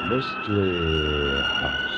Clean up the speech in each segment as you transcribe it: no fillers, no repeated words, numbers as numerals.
Mystery House.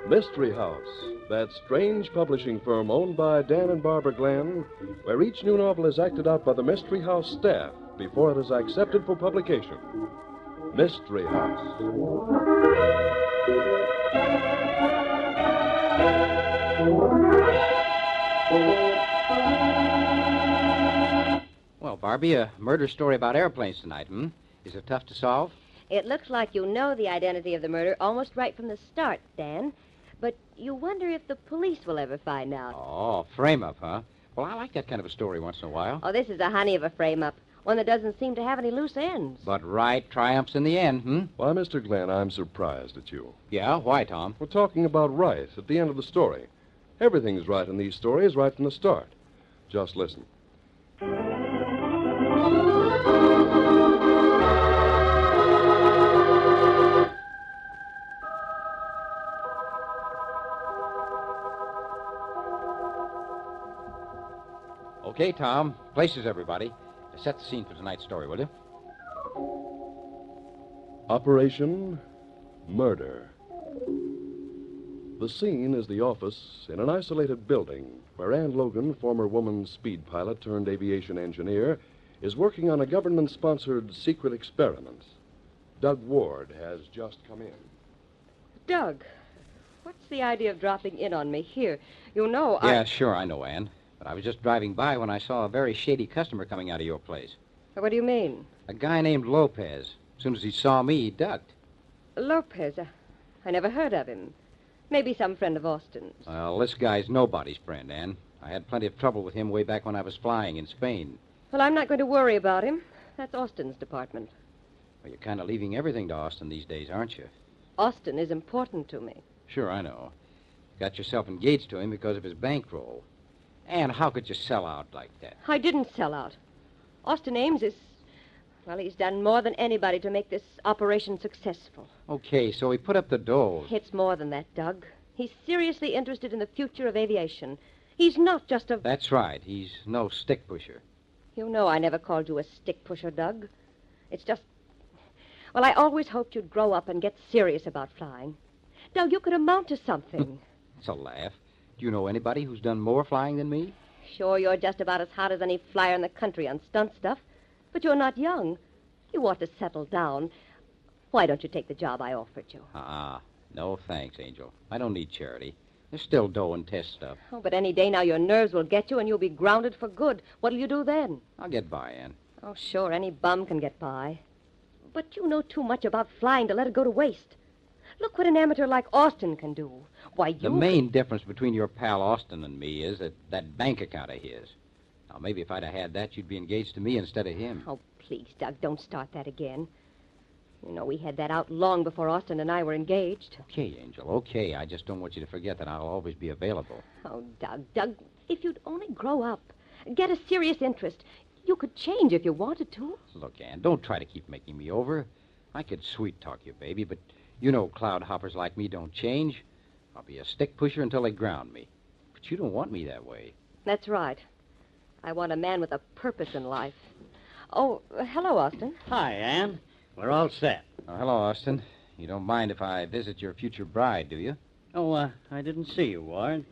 Mystery House, that strange publishing firm owned by Dan and Barbara Glenn, where each new novel is acted out by the Mystery House staff before it is accepted for publication. Mystery House. Well, Barbie, a murder story about airplanes tonight, Is it tough to solve? It looks like you know the identity of the murder almost right from the start, Dan. But you wonder if the police will ever find out. Oh, frame-up, huh? Well, I like that kind of a story once in a while. Oh, this is a honey of a frame-up. One that doesn't seem to have any loose ends. But right triumphs in the end, Why, Mr. Glenn, I'm surprised at you. Yeah, why, Tom? We're talking about right at the end of the story. Everything's right in these stories right from the start. Just listen. Okay, Tom. Places, everybody. Set the scene for tonight's story, will you? Operation Murder. The scene is the office in an isolated building where Ann Logan, former woman's speed pilot turned aviation engineer, is working on a government-sponsored secret experiment. Doug Ward has just come in. Doug, what's the idea of dropping in on me here? You know, Yeah, sure, I know, Ann. But I was just driving by when I saw a very shady customer coming out of your place. What do you mean? A guy named Lopez. As soon as he saw me, he ducked. Lopez? I never heard of him. Maybe some friend of Austin's. Well, this guy's nobody's friend, Ann. I had plenty of trouble with him way back when I was flying in Spain. Well, I'm not going to worry about him. That's Austin's department. Well, you're kind of leaving everything to Austin these days, aren't you? Austin is important to me. Sure, I know. Got yourself engaged to him because of his bankroll. Ann, how could you sell out like that? I didn't sell out. Austin Ames is... Well, he's done more than anybody to make this operation successful. Okay, so he put up the dough. It's more than that, Doug. He's seriously interested in the future of aviation. He's not just a... That's right. He's no stick pusher. You know I never called you a stick pusher, Doug. It's just... Well, I always hoped you'd grow up and get serious about flying. Doug, you could amount to something. It's a laugh. Do you know anybody who's done more flying than me? Sure, you're just about as hot as any flyer in the country on stunt stuff. But you're not young. You ought to settle down. Why don't you take the job I offered you? No thanks, Angel. I don't need charity. There's still dough and test stuff. Oh, but any day now your nerves will get you and you'll be grounded for good. What'll you do then? I'll get by, Ann. Oh, sure, any bum can get by. But you know too much about flying to let it go to waste. Look what an amateur like Austin can do. Why, The main difference between your pal Austin and me is that bank account of his. Now, maybe if I'd have had that, you'd be engaged to me instead of him. Oh, please, Doug, don't start that again. You know, we had that out long before Austin and I were engaged. Okay, Angel, okay. I just don't want you to forget that I'll always be available. Oh, Doug, if you'd only grow up, get a serious interest, you could change if you wanted to. Look, Ann, don't try to keep making me over. I could sweet-talk you, baby, but you know cloud hoppers like me don't change. I'll be a stick pusher until they ground me. But you don't want me that way. That's right. I want a man with a purpose in life. Oh, hello, Austin. Hi, Ann. We're all set. Oh, hello, Austin. You don't mind if I visit your future bride, do you? Oh, I didn't see you, Ward.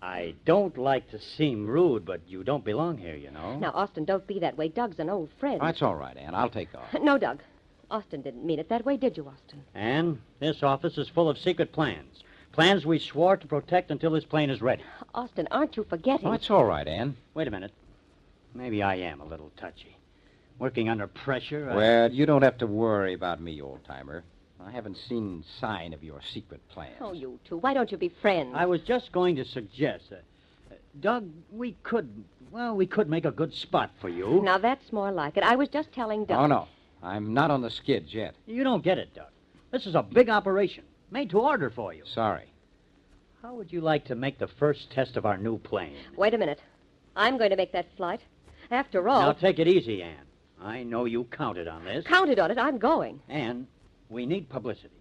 I don't like to seem rude, but you don't belong here, you know. Now, Austin, don't be that way. Doug's an old friend. Oh, that's all right, Ann. I'll take off. No, Doug. Austin didn't mean it that way, did you, Austin? Ann, this office is full of secret plans. Plans we swore to protect until this plane is ready. Austin, aren't you forgetting? Oh, that's all right, Ann. Wait a minute. Maybe I am a little touchy. Working under pressure. Well, you don't have to worry about me, old-timer. I haven't seen sign of your secret plans. Oh, you two. Why don't you be friends? I was just going to suggest that, Doug, we could make a good spot for you. Now, that's more like it. I was just telling Doug. Oh, no. I'm not on the skids yet. You don't get it, Doug. This is a big operation, made to order for you. Sorry. How would you like to make the first test of our new plane? Wait a minute. I'm going to make that flight. After all... Now, take it easy, Ann. I know you counted on this. Counted on it. I'm going. And we need publicity.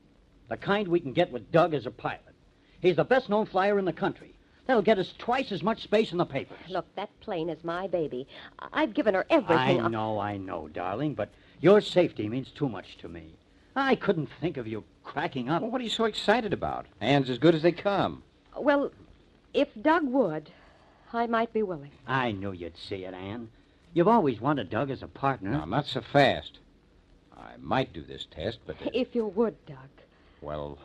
The kind we can get with Doug as a pilot. He's the best-known flyer in the country. That'll get us twice as much space in the papers. Look, that plane is my baby. I've given her everything. I know, darling, but your safety means too much to me. I couldn't think of you cracking up. Well, what are you so excited about? Ann's as good as they come. Well, if Doug would, I might be willing. I knew you'd see it, Ann. You've always wanted Doug as a partner. No, not so fast. I might do this test, but... If you would, Doug. Well,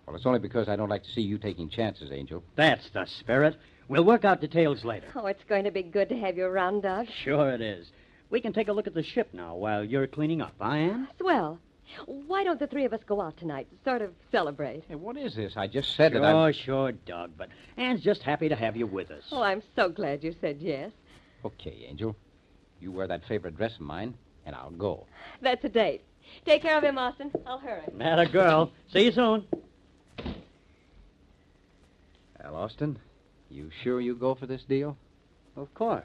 it's only because I don't like to see you taking chances, Angel. That's the spirit. We'll work out details later. Oh, it's going to be good to have you around, Doug. Sure it is. We can take a look at the ship now while you're cleaning up, huh, Ann? Swell. Why don't the three of us go out tonight, sort of celebrate? Hey, what is this? I just said that I... Sure, Doug, but Ann's just happy to have you with us. Oh, I'm so glad you said yes. Okay, Angel. You wear that favorite dress of mine, and I'll go. That's a date. Take care of him, Austin. I'll hurry. Atta girl. See you soon. Well, Austin, you sure you go for this deal? Of course.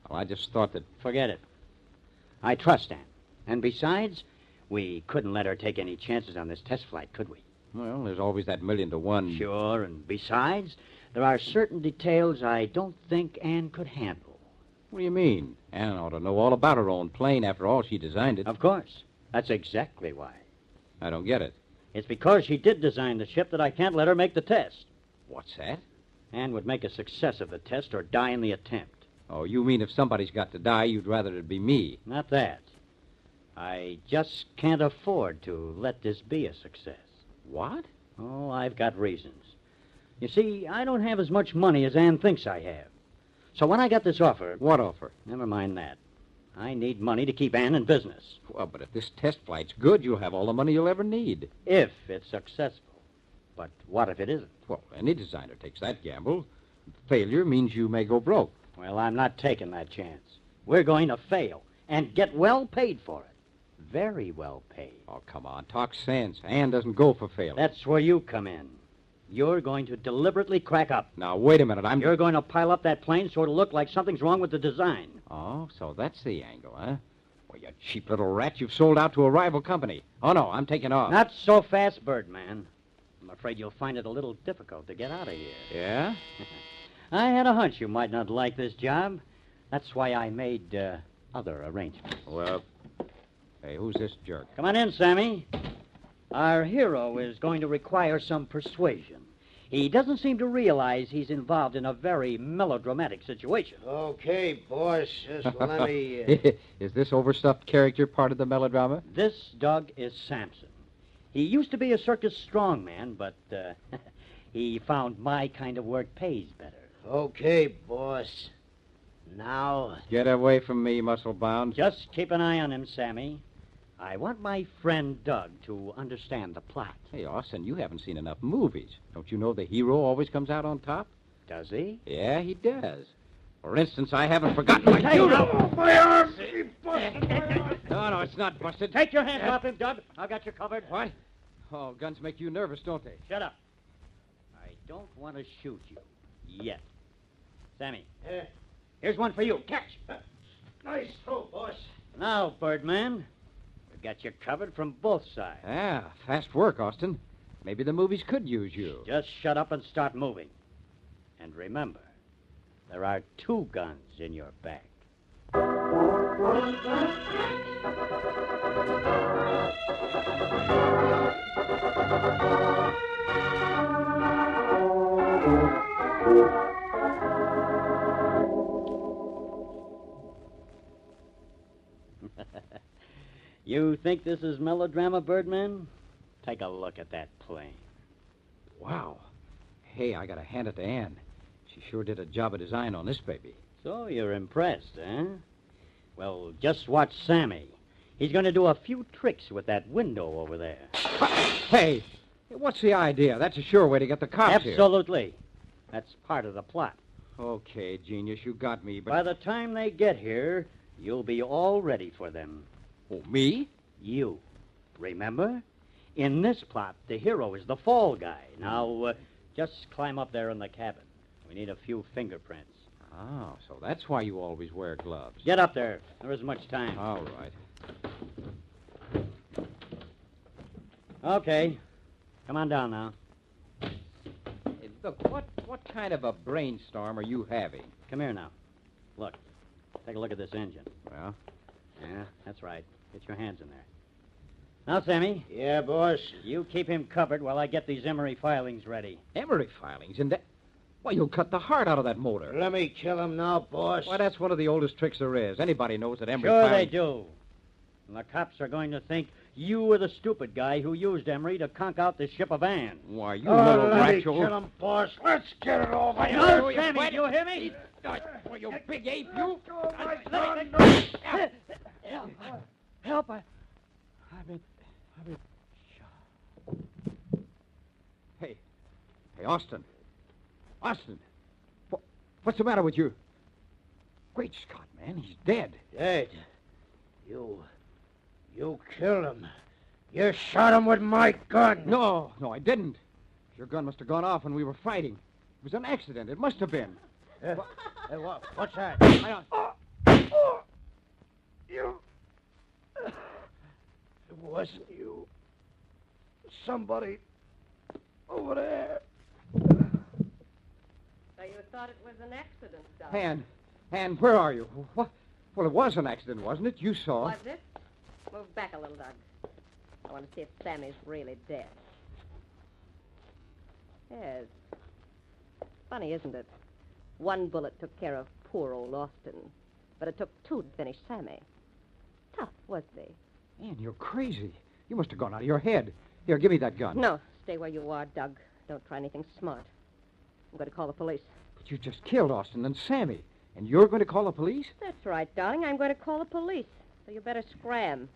Well, I just thought that... Forget it. I trust Ann. And besides, we couldn't let her take any chances on this test flight, could we? Well, there's always that 1,000,000 to 1. Sure, and besides, there are certain details I don't think Ann could handle. What do you mean? Ann ought to know all about her own plane. After all, she designed it. Of course. That's exactly why. I don't get it. It's because she did design the ship that I can't let her make the test. What's that? Ann would make a success of the test or die in the attempt. Oh, you mean if somebody's got to die, you'd rather it be me? Not that. I just can't afford to let this be a success. What? Oh, I've got reasons. You see, I don't have as much money as Ann thinks I have. So when I got this offer... What offer? Never mind that. I need money to keep Ann in business. Well, but if this test flight's good, you'll have all the money you'll ever need. If it's successful. But what if it isn't? Well, any designer takes that gamble. Failure means you may go broke. Well, I'm not taking that chance. We're going to fail and get well paid for it. Very well paid. Oh, come on. Talk sense. Ann doesn't go for failure. That's where you come in. You're going to deliberately crack up. Now, wait a minute. You're going to pile up that plane so it'll look like something's wrong with the design. Oh, so that's the angle, huh? Well, you cheap little rat. You've sold out to a rival company. Oh, no, I'm taking off. Not so fast, Birdman. I'm afraid you'll find it a little difficult to get out of here. Yeah? I had a hunch you might not like this job. That's why I made other arrangements. Well, hey, who's this jerk? Come on in, Sammy. Our hero is going to require some persuasion. He doesn't seem to realize he's involved in a very melodramatic situation. Okay, boss. Just let me... Is this overstuffed character part of the melodrama? This, Doug, is Samson. He used to be a circus strongman, but he found my kind of work pays better. Okay, boss. Now... Get away from me, muscle-bound. Just keep an eye on him, Sammy. I want my friend Doug to understand the plot. Hey, Austin, you haven't seen enough movies. Don't you know the hero always comes out on top? Does he? Yeah, he does. For instance, I haven't forgotten my... Hey, my arm! No, it's not busted. Take your hands off him, Doug. I've got you covered. What? Oh, guns make you nervous, don't they? Shut up. I don't want to shoot you. Yet. Sammy, here's one for you. Catch. Nice throw, boss. Now, Birdman, we've got you covered from both sides. Ah, fast work, Austin. Maybe the movies could use you. Just shut up and start moving. And remember, there are 2 guns in your bag. You think this is melodrama, Birdman? Take a look at that plane. Wow. Hey, I gotta hand it to Ann. She sure did a job of design on this baby. So you're impressed, huh? Well, just watch Sammy. He's going to do a few tricks with that window over there. Hey, what's the idea? That's a sure way to get the cops here. Absolutely. That's part of the plot. Okay, genius, you got me, but... By the time they get here, you'll be all ready for them. Oh, me? You. Remember? In this plot, the hero is the fall guy. Now, Just climb up there in the cabin. We need a few fingerprints. Oh, so that's why you always wear gloves. Get up there. There isn't much time. All right. Okay. Come on down now. Hey, look, what kind of a brainstorm are you having? Come here now. Look. Take a look at this engine. Well? Yeah, that's right. Get your hands in there. Now, Sammy, Yeah, boss. you keep him covered while I get these Emery filings ready. Emery filings, and that... Why, you'll cut the heart out of that motor. Let me kill him now, boss. Why, that's one of the oldest tricks there is. Anybody knows that Emery Sure filings... they do. And the cops are going to think you were the stupid guy who used Emery to conk out the ship of Ann. Why, you Oh, little let me bratchel. kill him, boss. Let's get it over here. No, Sammy, do you hear me? Well, you big ape, you. Help. I've been Hey, Austin. Austin. What's the matter with you? Great Scott, man, he's dead. Dead. You killed him. You shot him with my gun. No, I didn't. Your gun must have gone off when we were fighting. It was an accident. It must have been. Hey, what's that? I don't... You. It wasn't you. Somebody over there. So you thought it was an accident, Doc? Han, where are you? What? Well, it was an accident, wasn't it? You saw. Was it? Move back a little, Doug. I want to see if Sammy's really dead. Yes. Funny, isn't it? One bullet took care of poor old Austin, but it took two to finish Sammy. Tough, wasn't he? Man, you're crazy. You must have gone out of your head. Here, give me that gun. No, stay where you are, Doug. Don't try anything smart. I'm going to call the police. But you just killed Austin and Sammy. And you're going to call the police? That's right, darling. I'm going to call the police. So you better scram.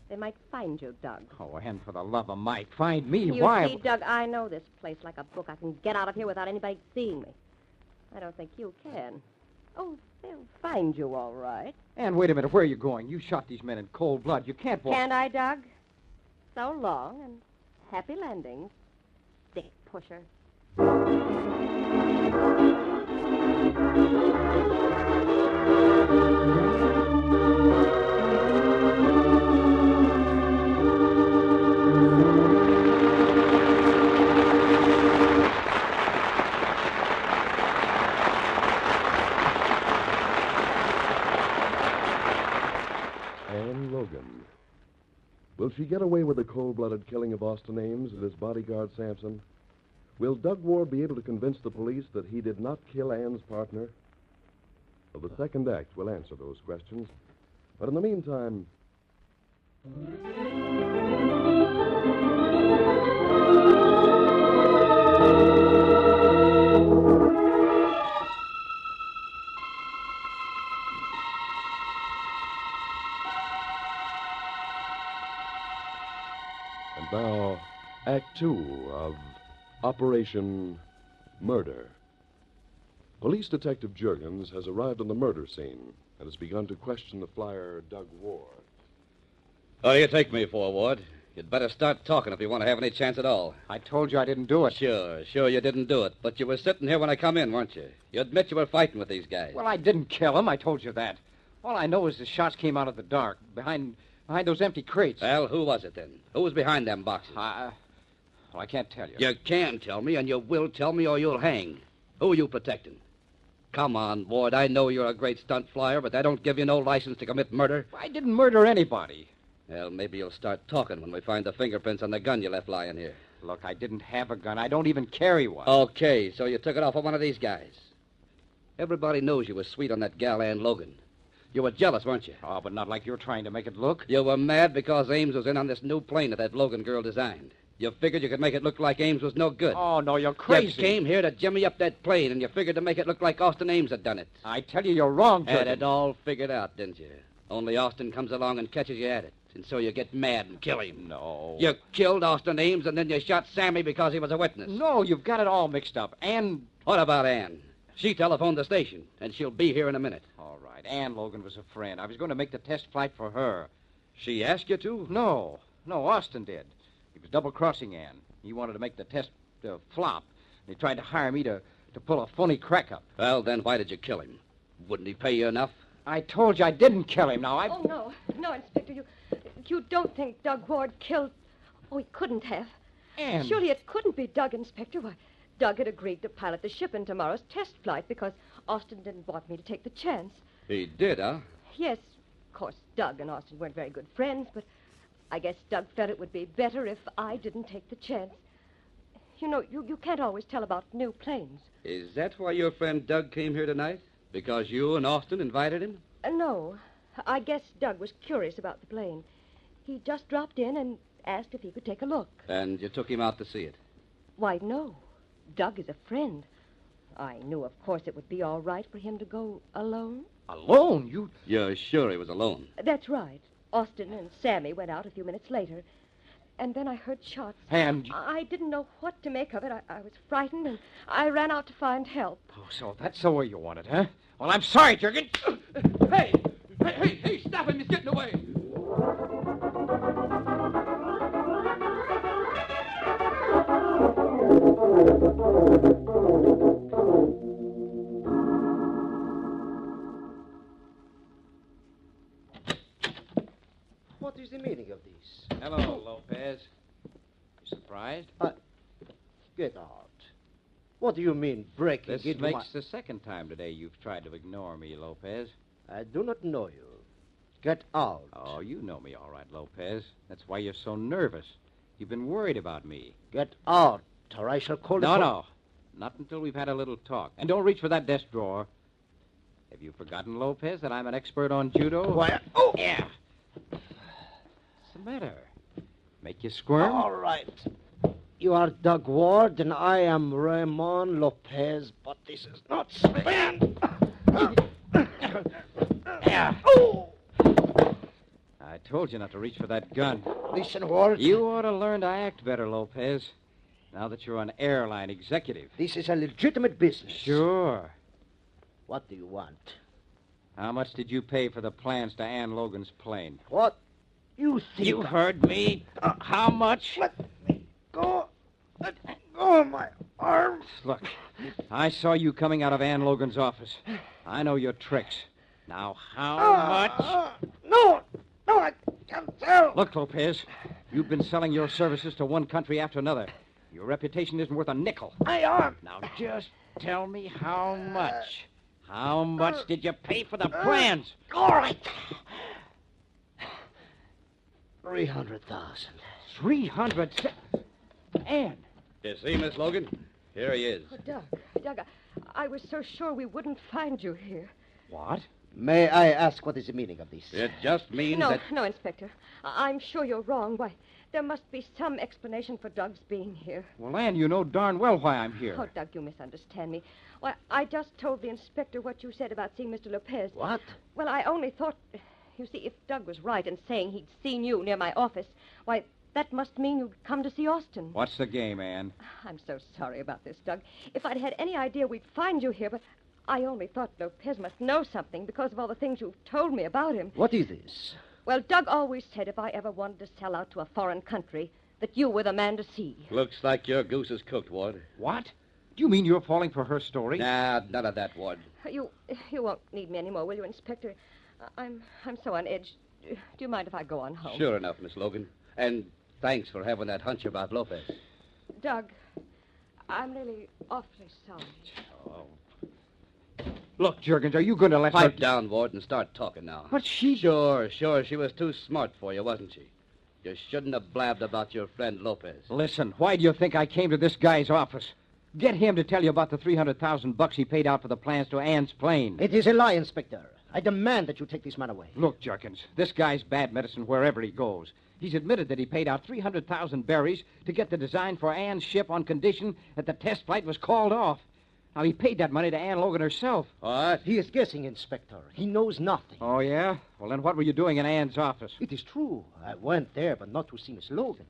They might find you, Doug. Oh, and for the love of Mike, find me. You Why? see, Doug, I know this place like a book. I can get out of here without anybody seeing me. I don't think you can. Oh, they'll find you all right. And wait a minute, where are you going? You shot these men in cold blood. You can't walk. Can't I, Doug? So long, and happy landings, stick pusher. Ann Logan. Will she get away with the cold-blooded killing of Austin Ames and his bodyguard Sampson? Will Doug Ward be able to convince the police that he did not kill Ann's partner? Well, the second act will answer those questions. But in the meantime... And now, Act Two of Operation Murder. Police Detective Juergens has arrived on the murder scene and has begun to question the flyer, Doug Ward. What do you take me for, Ward? You'd better start talking if you want to have any chance at all. I told you I didn't do it. Sure you didn't do it. But you were sitting here when I come in, weren't you? You admit you were fighting with these guys. Well, I didn't kill him. I told you that. All I know is the shots came out of the dark, behind those empty crates. Well, who was it then? Who was behind them boxes? Well, I can't tell you. You can tell me, and you will tell me, or you'll hang. Who are you protecting? Come on, Ward. I know you're a great stunt flyer, but that don't give you no license to commit murder. I didn't murder anybody. Well, maybe you'll start talking when we find the fingerprints on the gun you left lying here. Look, I didn't have a gun. I don't even carry one. Okay, so you took it off of one of these guys. Everybody knows you were sweet on that gal, Ann Logan. You were jealous, weren't you? Oh, but not like you're trying to make it look. You were mad because Ames was in on this new plane that Logan girl designed. You figured you could make it look like Ames was no good. Oh, no, you're crazy. You came here to jimmy up that plane, and you figured to make it look like Austin Ames had done it. I tell you, you're wrong, Had Juergens. it all figured out, didn't you? Only Austin comes along and catches you at it, and so you get mad and kill him. No. You killed Austin Ames, and then you shot Sammy because he was a witness. No, you've got it all mixed up. And... What about Ann? She telephoned the station, and she'll be here in a minute. All right, Ann Logan was a friend. I was going to make the test flight for her. She asked you to? No, Austin did. He was double-crossing Ann. He wanted to make the test flop. He tried to hire me to pull a phony crack up. Well, then why did you kill him? Wouldn't he pay you enough? I told you I didn't kill him. Now, Oh, no. No, Inspector, you don't think Doug Ward killed... Oh, he couldn't have. Ann. Surely it couldn't be Doug, Inspector. Why, Doug had agreed to pilot the ship in tomorrow's test flight because Austin didn't want me to take the chance. He did, huh? Yes, of course, Doug and Austin weren't very good friends, but I guess Doug felt it would be better if I didn't take the chance. You know, you can't always tell about new planes. Is that why your friend Doug came here tonight? Because you and Austin invited him? No, I guess Doug was curious about the plane. He just dropped in and asked if he could take a look. And you took him out to see it? Why, no. Doug is a friend. I knew, of course, it would be all right for him to go alone. Alone? You're sure he was alone? That's right. Austin and Sammy went out a few minutes later. And then I heard shots. And... I didn't know what to make of it. I was frightened, and I ran out to find help. Oh, so that's the way you want it, huh? Well, I'm sorry, Jurgen. Hey! Hey, stop him! He's getting away! What is the meaning of this? Hello, Lopez. You surprised? Get out. What do you mean, breaking This into makes the second time today you've tried to ignore me, Lopez. I do not know you. Get out. Oh, you know me all right, Lopez. That's why you're so nervous. You've been worried about me. Get out, or I shall call the No. Not until we've had a little talk. And don't reach for that desk drawer. Have you forgotten, Lopez, that I'm an expert on judo? Why, oh! Yeah. What's the matter? Make you squirm? All right. You are Doug Ward, and I am Ramon Lopez, but this is not Spain. Yeah. Oh! I told you not to reach for that gun. Listen, Ward. You ought to learn to act better, Lopez. Now that you're an airline executive. This is a legitimate business. Sure. What do you want? How much did you pay for the plans to Ann Logan's plane? What? You think... You heard me. How much? Let me go. Let go of my arm. Look, I saw you coming out of Ann Logan's office. I know your tricks. Now, how much? No, I can't tell. Look, Lopez, you've been selling your services to one country after another. Your reputation isn't worth a nickel. My arm. Now, just tell me how much. How much did you pay for the plans? All right. 300,000. 300. Ann. You see, Miss Logan? Here he is. Oh, Doug, I was so sure we wouldn't find you here. What? May I ask what is the meaning of this? It just means No, that... no, Inspector. I'm sure you're wrong. Why, there must be some explanation for Doug's being here. Well, Ann, you know darn well why I'm here. Oh, Doug, you misunderstand me. Why, I just told the inspector what you said about seeing Mr. Lopez. What? Well, I only thought... You see, if Doug was right in saying he'd seen you near my office, why, that must mean you'd come to see Austin. What's the game, Ann? I'm so sorry about this, Doug. If I'd had any idea we'd find you here, but I only thought Lopez must know something because of all the things you've told me about him. What is this? Well, Doug always said if I ever wanted to sell out to a foreign country, that you were the man to see. Looks like your goose is cooked, Ward. What? Do you mean you're falling for her story? Nah, none of that, Ward. You won't need me anymore, will you, Inspector? I'm so on edge. Do you mind if I go on home? Sure enough, Miss Logan. And thanks for having that hunch about Lopez. Doug, I'm really awfully sorry. Oh. Look, Jurgens, are you going to let Pipe her... down, Ward, and start talking now. But she... Sure. She was too smart for you, wasn't she? You shouldn't have blabbed about your friend Lopez. Listen, why do you think I came to this guy's office? Get him to tell you about the $300,000 he paid out for the plans to Ann's plane. It is a lie, Inspector. I demand that you take this man away. Look, Jurgens, this guy's bad medicine wherever he goes. He's admitted that he paid out 300,000 berries to get the design for Ann's ship on condition that the test flight was called off. Now, he paid that money to Ann Logan herself. What? He is guessing, Inspector. He knows nothing. Oh, yeah? Well, then what were you doing in Ann's office? It is true. I went there, but not to see Miss Logan.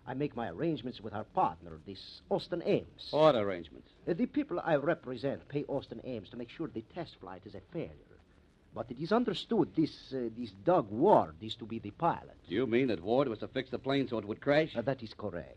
I make my arrangements with our partner, this Austin Ames. What arrangements? The people I represent pay Austin Ames to make sure the test flight is a failure. But it is understood this Doug Ward is to be the pilot. Do you mean that Ward was to fix the plane so it would crash? That is correct.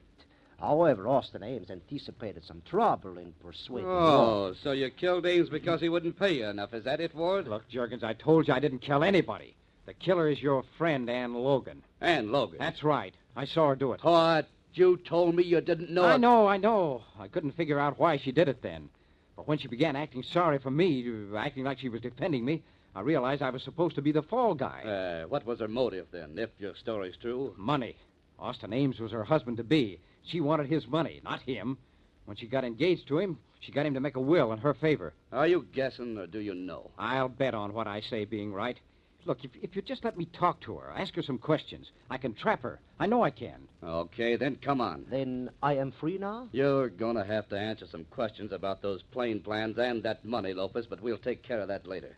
However, Austin Ames anticipated some trouble in persuading Oh, so you killed Ames because he wouldn't pay you enough. Is that it, Ward? Look, Juergens, I told you I didn't kill anybody. The killer is your friend, Ann Logan. And Logan. That's right. I saw her do it. What? You told me you didn't know I it. know. I couldn't figure out why she did it then. But when she began acting sorry for me, acting like she was defending me, I realized I was supposed to be the fall guy. What was her motive, then, if your story's true? Money. Austin Ames was her husband-to-be. She wanted his money, not him. When she got engaged to him, she got him to make a will in her favor. Are you guessing, or do you know? I'll bet on what I say being right. Look, if you just let me talk to her, ask her some questions, I can trap her. I know I can. Okay, then come on. Then I am free now? You're going to have to answer some questions about those plane plans and that money, Lopez, but we'll take care of that later.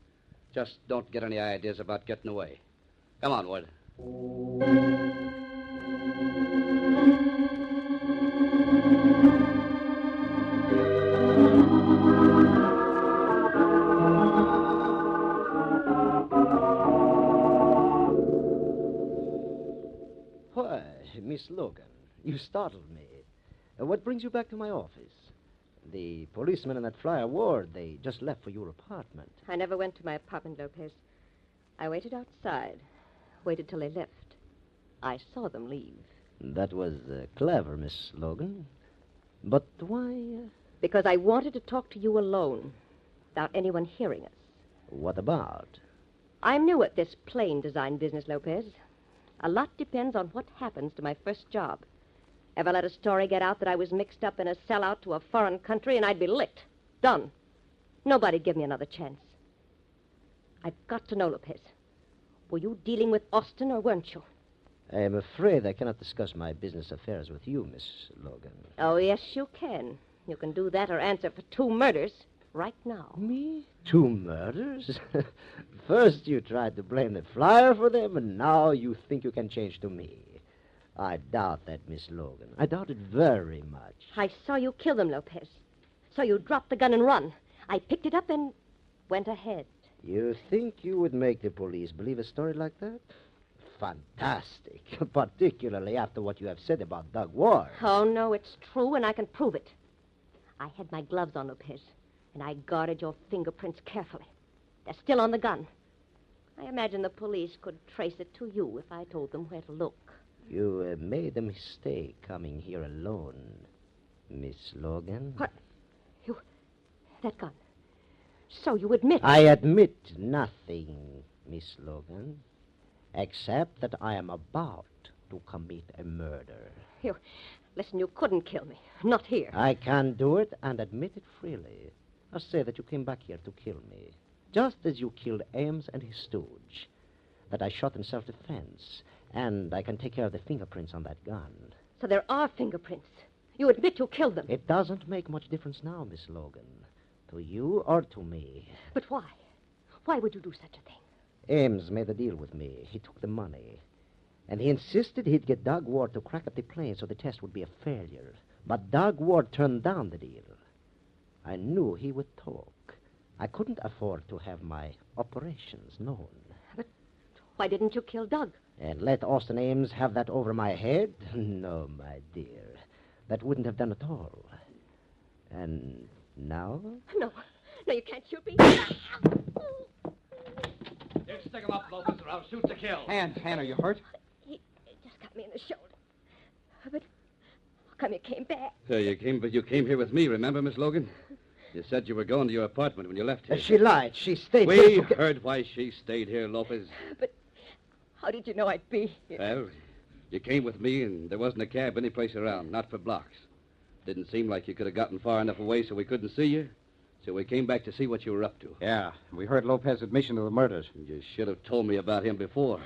Just don't get any ideas about getting away. Come on, Wood. Why, Miss Logan, you startled me. What brings you back to my office? The policeman and that flyer Ward, they just left for your apartment. I never went to my apartment, Lopez. I waited outside. Waited till they left. I saw them leave. That was clever, Miss Logan. But why? Because I wanted to talk to you alone, without anyone hearing us. What about? I'm new at this plane design business, Lopez. A lot depends on what happens to my first job. Ever let a story get out that I was mixed up in a sellout to a foreign country, and I'd be licked. Done. Nobody'd give me another chance. I've got to know, Lopez. Were you dealing with Austin, or weren't you? I am afraid I cannot discuss my business affairs with you, Miss Logan. Oh, yes, you can. You can do that or answer for 2 murders right now. Me? 2 murders? First you tried to blame the flyer for them, and now you think you can change to me. I doubt that, Miss Logan. I doubt it very much. I saw you kill them, Lopez. Saw you drop the gun and run. I picked it up and went ahead. You think you would make the police believe a story like that? Fantastic. Particularly after what you have said about Doug Ward. Oh, no, it's true, and I can prove it. I had my gloves on, Lopez, and I guarded your fingerprints carefully. They're still on the gun. I imagine the police could trace it to you if I told them where to look. You made a mistake coming here alone, Miss Logan. What? That gun. So you admit... I admit nothing, Miss Logan, except that I am about to commit a murder. Listen, you couldn't kill me. Not here. I can do it and admit it freely. I'll say that you came back here to kill me, just as you killed Ames and his stooge, that I shot in self-defense, and I can take care of the fingerprints on that gun. So there are fingerprints. You admit you killed them. It doesn't make much difference now, Miss Logan, to you or to me. But why? Why would you do such a thing? Ames made a deal with me. He took the money. And he insisted he'd get Doug Ward to crack up the plane so the test would be a failure. But Doug Ward turned down the deal. I knew he would talk. I couldn't afford to have my operations known. But why didn't you kill Doug? And let Austin Ames have that over my head? No, my dear. That wouldn't have done at all. And now? No, you can't shoot me. Stick him up, Lopez, or I'll shoot to kill. Ann, are you hurt? He just got me in the shoulder. But how come you came back? You came here with me, remember, Miss Logan? You said you were going to your apartment when you left here. She lied. She stayed We here. heard why she stayed here, Lopez. But how did you know I'd be here? Well, you came with me, and there wasn't a cab any place around, not for blocks. Didn't seem like you could have gotten far enough away so we couldn't see you. So we came back to see what you were up to. Yeah, we heard Lopez's admission to the murders. You should have told me about him before.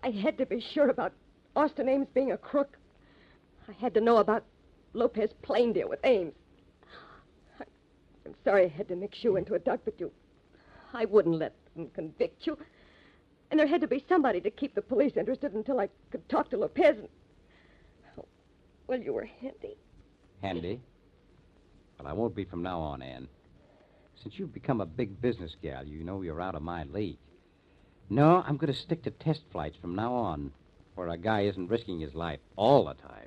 I had to be sure about Austin Ames being a crook. I had to know about Lopez plane deal with Ames. I'm sorry I had to mix you into a duck, but I wouldn't let them convict you. And there had to be somebody to keep the police interested until I could talk to Lopez. Well, you were handy. Handy? Well, I won't be from now on, Ann. Since you've become a big business gal, you know you're out of my league. No, I'm going to stick to test flights from now on, where a guy isn't risking his life all the time.